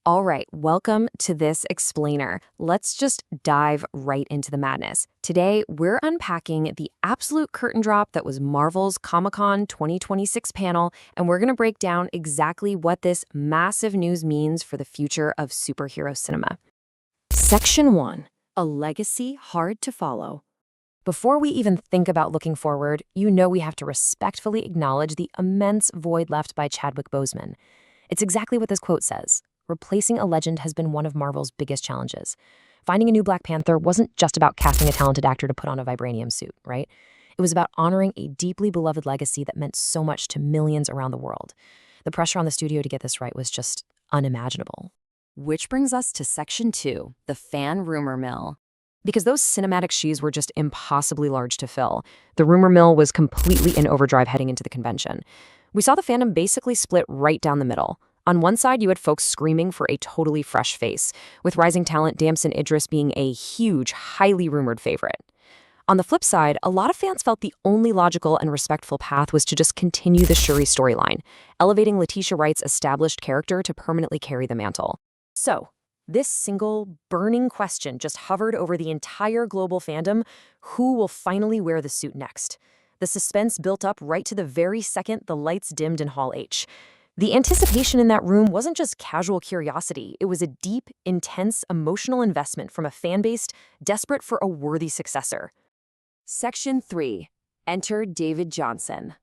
All right, welcome to this explainer. Let's just dive right into the madness. Today, we're unpacking the absolute curtain drop that was Marvel's Comic-Con 2026 panel, and we're going to break down exactly what this massive news means for the future of superhero cinema. Section 1, a legacy hard to follow. Before we even think about looking forward, you know we have to respectfully acknowledge the immense void left by Chadwick Boseman. It's exactly what this quote says. Replacing a legend has been one of Marvel's biggest challenges. Finding a new Black Panther wasn't just about casting a talented actor to put on a vibranium suit, right? It was about honoring a deeply beloved legacy that meant so much to millions around the world. The pressure on the studio to get this right was just unimaginable. Which brings us to Section 2, the fan rumor mill. Because those cinematic shoes were just impossibly large to fill, the rumor mill was completely in overdrive heading into the convention. We saw the fandom basically split right down the middle. On one side, you had folks screaming for a totally fresh face, with rising talent Damson Idris being a huge, highly rumored favorite. On the flip side, a lot of fans felt the only logical and respectful path was to just continue the Shuri storyline, elevating Letitia Wright's established character to permanently carry the mantle. So, this single, burning question just hovered over the entire global fandom: who will finally wear the suit next? The suspense built up right to the very second the lights dimmed in Hall H. The anticipation in that room wasn't just casual curiosity, it was a deep, intense, emotional investment from a fan base desperate for a worthy successor. Section 3. Enter David Jonsson.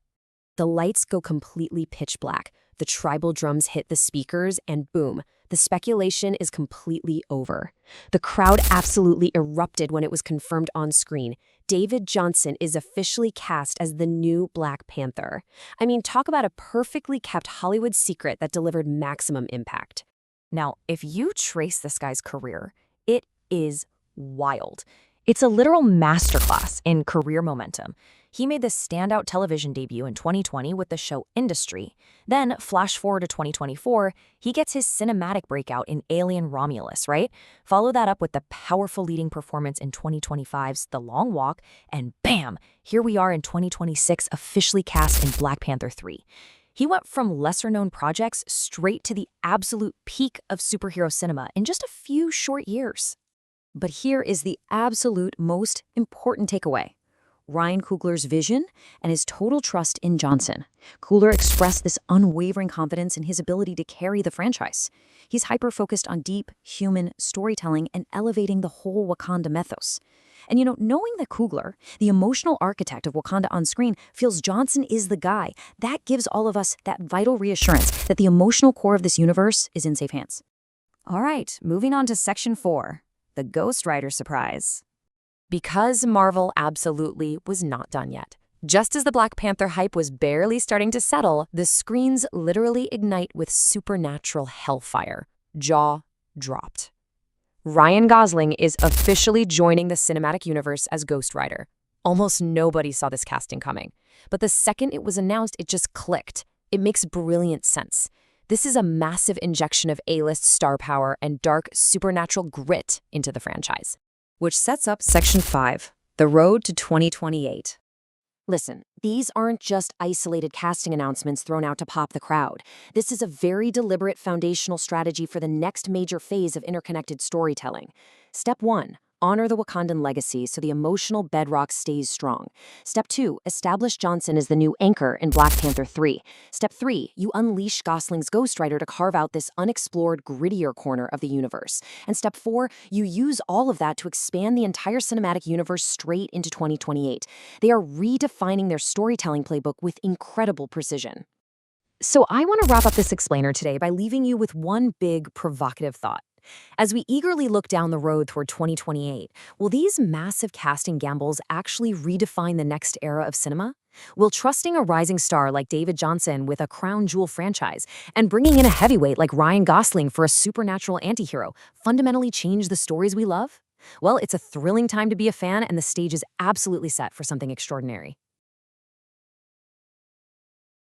The lights go completely pitch black, the tribal drums hit the speakers, and boom, the speculation is completely over. The crowd absolutely erupted when it was confirmed on screen. David Jonsson is officially cast as the new Black Panther. I mean, talk about a perfectly kept Hollywood secret that delivered maximum impact. Now, if you trace this guy's career, it is wild. It's a literal masterclass in career momentum. He made this standout television debut in 2020 with the show Industry. Then, flash forward to 2024, he gets his cinematic breakout in Alien Romulus, right? Follow that up with the powerful leading performance in 2025's The Long Walk, and bam, here we are in 2026, officially cast in Black Panther 3. He went from lesser-known projects straight to the absolute peak of superhero cinema in just a few short years. But here is the absolute most important takeaway: Ryan Coogler's vision and his total trust in Jonsson. Coogler expressed this unwavering confidence in his ability to carry the franchise. He's hyper-focused on deep, human storytelling and elevating the whole Wakanda mythos. And knowing that Coogler, the emotional architect of Wakanda on screen, feels Jonsson is the guy, that gives all of us that vital reassurance that the emotional core of this universe is in safe hands. All right, moving on to Section 4, the Ghost Rider surprise. Because Marvel absolutely was not done yet. Just as the Black Panther hype was barely starting to settle, the screens literally ignite with supernatural hellfire. Jaw dropped. Ryan Gosling is officially joining the cinematic universe as Ghost Rider. Almost nobody saw this casting coming. But the second it was announced, it just clicked. It makes brilliant sense. This is a massive injection of A-list star power and dark supernatural grit into the franchise. Which sets up Section 5, the road to 2028. Listen, these aren't just isolated casting announcements thrown out to pop the crowd. This is a very deliberate foundational strategy for the next major phase of interconnected storytelling. Step 1. Honor the Wakandan legacy so the emotional bedrock stays strong. Step 2. Establish Jonsson as the new anchor in Black Panther 3. Step 3. You unleash Gosling's Ghost Rider to carve out this unexplored, grittier corner of the universe. And Step 4. You use all of that to expand the entire cinematic universe straight into 2028. They are redefining their storytelling playbook with incredible precision. So I want to wrap up this explainer today by leaving you with one big, provocative thought. As we eagerly look down the road toward 2028, will these massive casting gambles actually redefine the next era of cinema? Will trusting a rising star like David Jonsson with a crown jewel franchise and bringing in a heavyweight like Ryan Gosling for a supernatural antihero fundamentally change the stories we love? Well, it's a thrilling time to be a fan, and the stage is absolutely set for something extraordinary.